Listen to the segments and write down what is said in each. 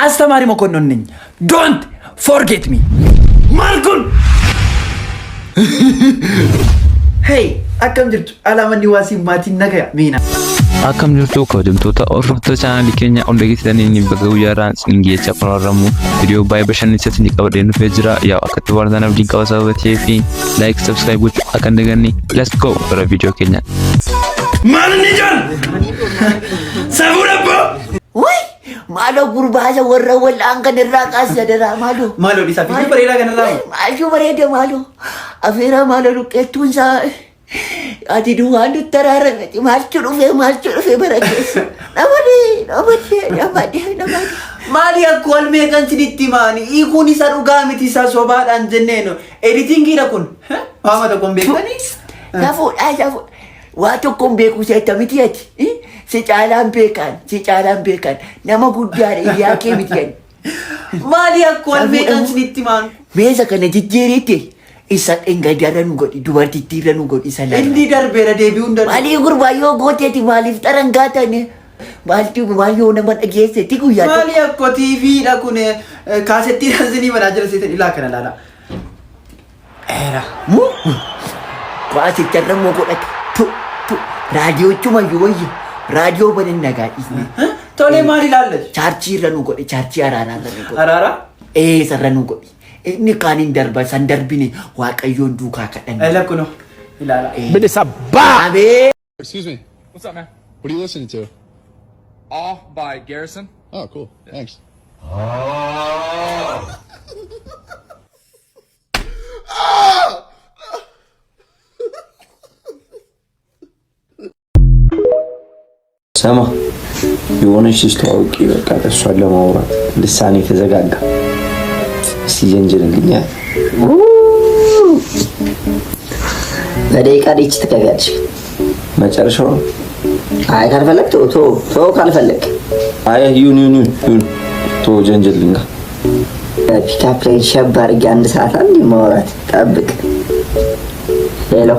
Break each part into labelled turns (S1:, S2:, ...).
S1: አስተማሪ መኮንን ነኝ። ዶንት ፎርጌት ሚ ማልኩን ሄይ akkam jirtu alamanni waasii maatiin nagaya miina
S2: akkam jirtu kabajamtoota hordoftoota chaanaalii keenya hunda geessitanii bakka guyyaaraan singeecha qoraramu viidiyoo baay'ee bashannansiisaa ni qabadhee dhufee jira yaa akka tubartaan abdiin qaba sababa ta'eef like subscribe gochuu akka hin daganne let's go gara viidiyoo keenya
S1: maalni jan sabuudabbo
S3: way maalo gurbaasa warra wal'aan kan irraa qaasadara
S1: maalo isa fi bareedaa kan irraa
S3: maalo bareeda maalo afeera maalo luqqeettuun isaa ati duwwaan duttaraara maaltu dhufe barakeessa namade
S1: maali akka wal meeqan sinitti maani hiikuun isa dhugaa miti isa sobaadhaan jenneeno editingiidha kun waama tokkoon beekanii
S3: safuudha waa tokkoon beeku seetta miti ati si caalaan beekan nama guddaadha iyyaa kee miti
S1: maali akka wal meeqan sinitti maanu
S3: meesa kana jijjiiriitti isa engadaranu godhi dubartittiiranu godhi sana
S1: indi darbeera deebi'uun darbe
S3: maali gurbaayyoo gooteeti maaliif tarangaatane maal yoo nama dhageessetti guyyaa
S1: maali akka tiiviidha kun kaasettiidhaan sinii manaa jira seetan ilaa kana laala
S3: era kaasittarrammoo godhate raadiyoochumayyuu wayyo raadiyoo banan nagaadhisne
S1: tolee maal ilaalle
S3: chaarchiirranu godhi chaarchii araaraarranu godhi
S1: araara
S3: sarranu godhi inni kaaniin darba san darbine waaqayyoon duukaa kadhanne
S1: lakuno ilala
S4: Bilisa ba
S3: abe
S5: Excuse me.
S6: What's up, man?
S5: What are you listening to?
S6: Off by Garrison.
S5: Oh, cool. Thanks.
S7: ሰማ የሆነች ስተዋውቂ በቃ እሷን ለማውራት ልሳኔ ተዘጋጋ። ሲጀንጅልኛ
S3: በደቂቃ ዲች ትከጋለች
S7: መጨረሻው
S3: አይ ካልፈለክ ቶ ካልፈለክ
S7: አይ ዩን ቶ ጀንጅልኛ
S3: ፒካፕ ላይ ሸባር አንድ ሰዓት አንድ ማውራት ጠብቅ ሄሎ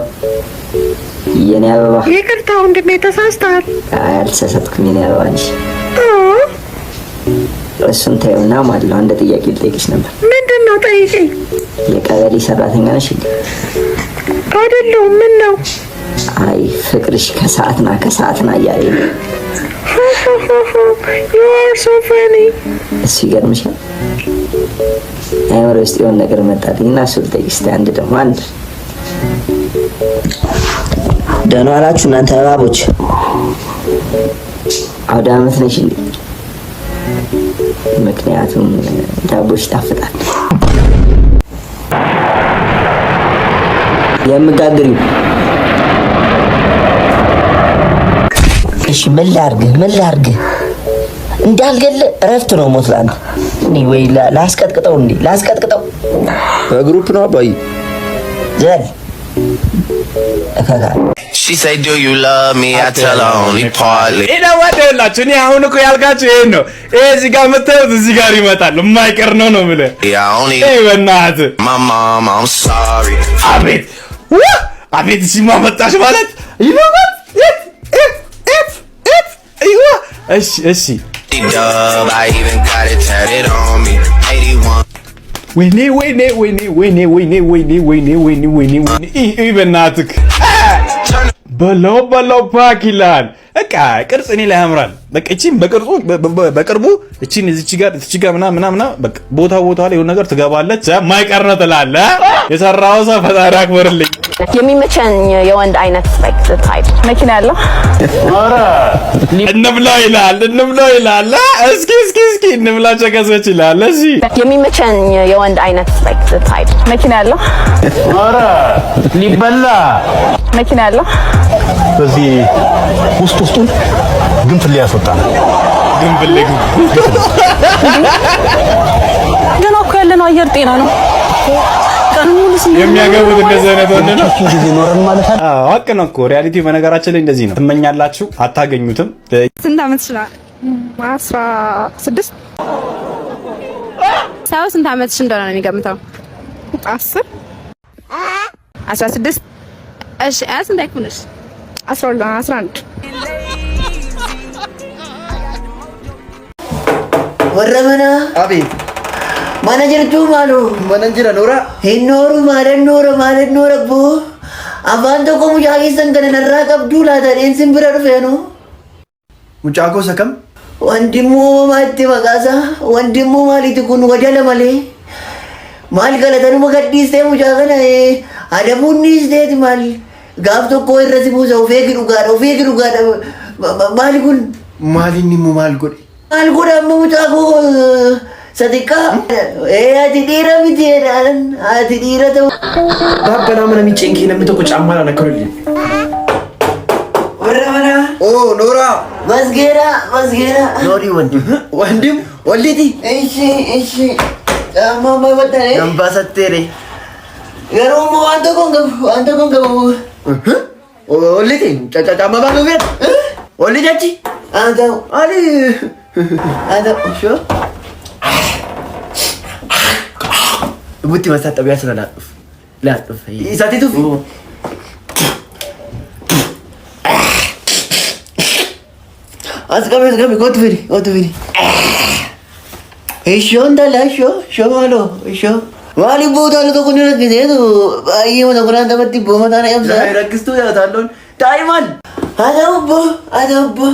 S3: የኔ አበባ
S8: ይቅርታ ወንድሜ ተሳስተሃል
S3: አይ አልተሳሳትኩም የኔ አበባ እንጂ እሱን ተይውና ማለት ነው አንድ ጥያቄ ልጠይቅሽ ነበር
S8: ምንድነው ጠይቀኝ
S3: የቀበሌ ሰራተኛ ነሽ እንዴ
S8: አይደለሁም ምን ነው
S3: አይ ፍቅርሽ ከሰዓትና እያለኝ
S8: you are so funny
S3: እሱ ይገርምሻል አይወር ውስጥ የሆነ ነገር መጣልኝና እሱ ልጠይቅሽ አንድ ደግሞ አንድ ደህና ዋላችሁ እናንተ እባቦች አውደ ዓመት ነሽ እንዴ ምክንያቱም ዳቦሽ ይጣፍጣል የምጋግሪው እሺ ምን ላርግ እንዳልገለ እረፍት ነው ሞትላንት እኔ ወይ ላስቀጥቅጠው
S7: በግሩፕ ነው አባይ
S3: ዘል
S9: She say do you love me I tell her only partly
S4: ይላችሁ እኔ አሁን እኮ ያልካችሁ ይሄን ነው እዚህ ጋር መተውት እዚህ ጋር ይመጣል የማይቀር ነው ብለ በእናትህ
S9: my mom I'm sorry
S4: አቤት ሲማ መጣሽ ማለት ይኖር እሺ
S9: dub I even got it tatted on me 81
S4: ወይኔ በእናትህ በለው ፓክ ይላል በቃ ቅርጽ እኔ ላይ ያምራል በቃ እቺን በቅርቡ እቺን እዚች ጋር ምናምን በቃ ቦታ ላይ የሆነ ነገር ትገባለች ማይቀር ነው ትላለህ የሰራው ሰው ፈጣሪ አክብርልኝ
S8: የሚመቸኝ የወንድ አይነት like the type መኪና ያለው
S4: ኧረ እንብላው ይላል እስኪ እንብላ ቸከሰች ይላል እሺ
S8: የሚመቸኝ የወንድ አይነት like the type መኪና ያለው
S4: ኧረ ሊበላ
S8: መኪና ያለው
S4: በዚህ ውስጡን ግንፍል ያስወጣ ግንፍል
S8: ገና እኮ ያለነው አየር ጤና ነው
S4: የሚያገቡት እንደዚህ አይነት ወንድ ነው ጊዜ ኖረን ማለት ነው አቅ ነው እኮ ሪያሊቲ በነገራችን ላይ እንደዚህ ነው ትመኛላችሁ አታገኙትም
S8: ስንት አመት ይችላል 16 ሰው ስንት አመትሽ እንደሆነ ነው የሚገምተው 10 16 እሺ ስንት አይኩንሽ 11
S3: ወረመና
S1: አቤት
S3: ማና ጅርቱ ማሉ
S1: ማናን ጅራ ኖራ
S3: ሄኖሩ ማለት ኖረ ቦ አባን ተቆ ሙጫቂ ሰንገነ ነራ ቀብዱ ላታዴን ሲምብረ ዱፌኑ
S1: ሙጫኮ ሰከም
S3: ወንድሙ ማቲ መቃሳ ወንድሙ ማሊት ኩን ወደለ መሌ ማል ገለተኑ መገዲስቴ ሙጫከነ አደሙኒስ ዴት ማል ጋፍ tokko irratti buusa ofee gidugaadha maali kun
S1: maalinni immoo maal godhe
S3: amma mucaako sadiqa ati dhiira miti jedhaan ati dhiira ta'u
S1: baabbanaa mana micceen kee namni tokko caammaadhaan akka lolli
S3: warra mana
S1: noora
S3: masgeera
S1: noorii wandim walliti
S3: ishi amma mabatane
S1: gambaasattee
S3: garuu immoo waan tokko hin qabu
S1: walliti caama baanuu beet walli jachi
S3: Ada sure.
S1: Buti masa tak biasa nak. Lihat tu. Saat itu.
S3: Kami kau tu beri. Show dah show malo, show. Wali buat tu kau ni lagi tu. Ayi mana kau nak dapat tipu mana nak yang
S1: saya. Saya rakis tu ya talon. Taiwan.
S3: Ada apa?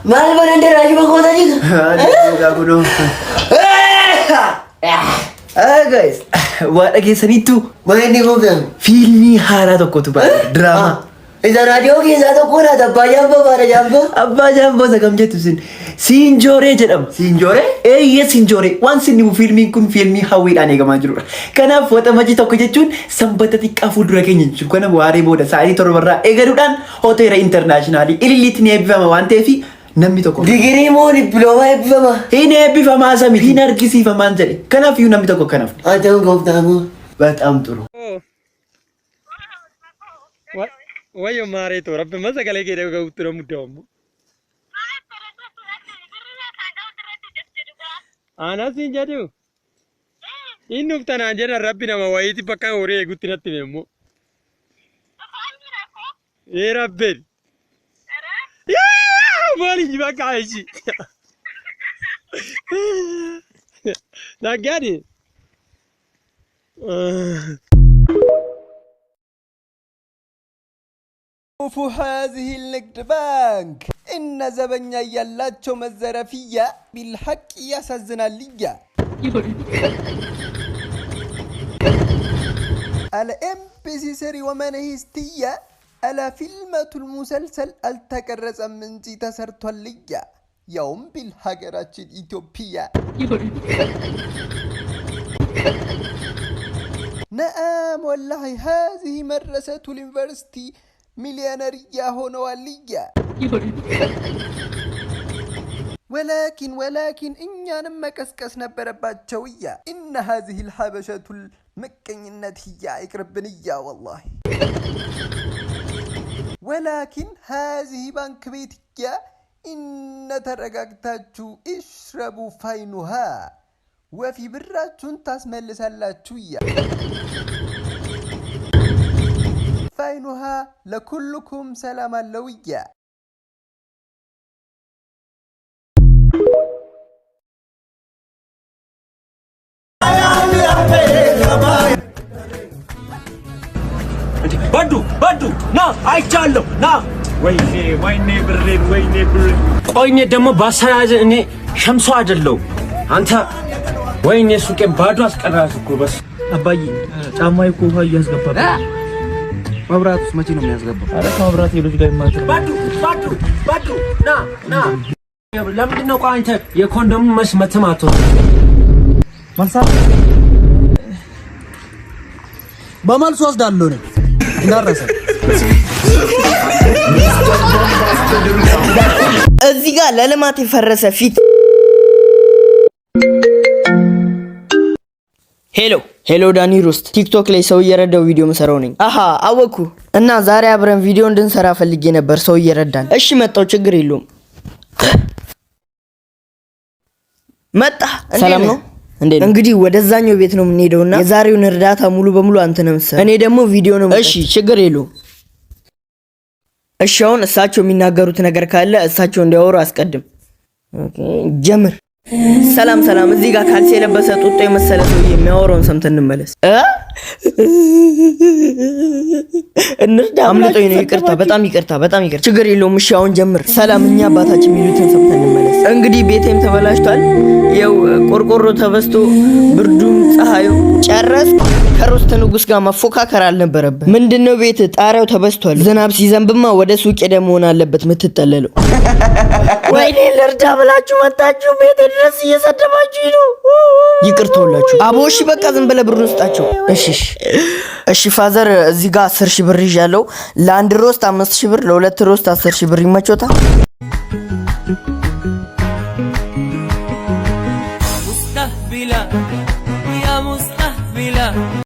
S3: Mal beranda raju bangko tadi.
S1: Ada guru. Guys, buat lagi seni tu.
S3: Mana ni kau kan?
S1: Filmi hara tu kau tu drama.
S3: Isa radio ke satu kau ada Abba jambo sakam jatuh sin. Sinjore jedam.
S1: Sinjore?
S3: Yes sinjore. Once ni filmi kun filmi hawi ane kama juru. Karena foto macam tu kerja cun sampai tadi kafu dura kenya cun. Karena buari boda saat itu orang egarudan hotel internasional. Ililit ni ebi fama one tefi. Namni tokko digiri mo ni diploma ebbifama
S1: ini ebbifama asami hin argisiifama jedhe kanaaf iyyuu namni tokko kanaaf
S3: አተው ጎብታሙ
S1: በጣም ጥሩ
S10: ወዮ ማሬቶ ረብ መሰከለ ገደ ገውጥሮ ሙደውሙ አናስ እንጀዱ ኢኑፍተና እንጀራ ረቢ ነማ ወይቲ በቃ ወሬ ጉትነት ነሞ ረብል Boleh juga kaji. Nak gani?
S11: في هذه النقد بانك إن زبنيا يلاتشو مزرفية بالحق يسزنا ليا الMPC سري ومنهستية على فيلمة المسلسل التكرس من زي تسرت الليا يوم بالحجرات الإثيوبية نعم والله هذه مدرسة اليونيفرسيتي مليونيرية هنا والليا ولكن إننا لما كسكسنا بربات شوية إن هذه الحبشة المكينة هي إقربنية والله ولكن هذه بنك بيتيا إن ترقاقتاجو اشربوا فاينها وفي براتون تسمل سلاتوية فاينها لكلكم سلام اللوية
S12: ባዱ ና አይቻለሁ ና ወይኔ ብሬን ቆይኔ ደግሞ ባሰራዘ እኔ ሸምሶ አይደለው አንተ ወይኔ ሱቄን ባዶ አስቀራት እኮ በስ
S1: አባዬ ጫማዬ እኮ ውሃ እያስገባብኝ መብራቱስ መቼ ነው የሚያስገባው? ኧረ መብራት የልጅ ጋር ይማታል
S12: ባዱ ና ለምንድን ነው ቆይ አንተ የኮንዶም መስመትማቶ
S1: መልሳ በመልስ ወስዳለሁ ነው እንዳረሰ
S3: እዚህ ጋር ለልማት የፈረሰ ፊት ሄሎ ዳኒ ሮስት ቲክቶክ ላይ ሰው እየረዳው ቪዲዮ መሰራው ነኝ። አሃ አወኩ እና ዛሬ አብረን ቪዲዮ እንድንሰራ ፈልጌ ነበር ሰው እየረዳን። እሺ መጣው ችግር የለውም። መጣ ሰላም ነው እንግዲህ ወደዛኛው ቤት ነው የምንሄደውና የዛሬውን እርዳታ ሙሉ በሙሉ አንተ ነው የምትሰራው። እኔ ደግሞ ቪዲዮ ነው። እሺ ችግር የለውም። እሺ አሁን እሳቸው የሚናገሩት ነገር ካለ እሳቸው እንዲያወሩ አስቀድም። ኦኬ ጀምር። ሰላም ሰላም። እዚህ ጋር ካልሲ የለበሰ ጡጦ የመሰለ ሰው የሚያወራውን ሰምተን እንመለስ። እንርዳ። አምልጦኝ ነው። ይቅርታ፣ በጣም ይቅርታ፣ በጣም ይቅርታ። ችግር የለውም። እሺ አሁን ጀምር። ሰላም፣ እኛ አባታችን የሚሉትን ሰምተን እንመለስ። እንግዲህ ቤቴም ተበላሽቷል። ያው ቆርቆሮ ተበስቶ ብርዱም ፀሐዩ ጨረስ። ከሮስት ንጉስ ጋር መፎካከር አልነበረብህ። ምንድነው ቤት ጣሪያው ተበስቷል። ዝናብ ሲዘንብማ ወደ ሱቅ ሄደ መሆን አለበት የምትጠለለው። ወይኔ ልርዳ ብላችሁ መጣችሁ ቤት ድረስ እየሰደባችሁ ነው። ይቅርታውላችሁ አቦ። እሺ በቃ ዝም ብለህ ብሩን ስጣቸው። እሺ ፋዘር፣ እዚህ ጋር 10,000 ብር ይዣለሁ። ለአንድ ሮስት 5,000 ብር፣ ለሁለት ሮስት 10,000 ብር ይመቾታል?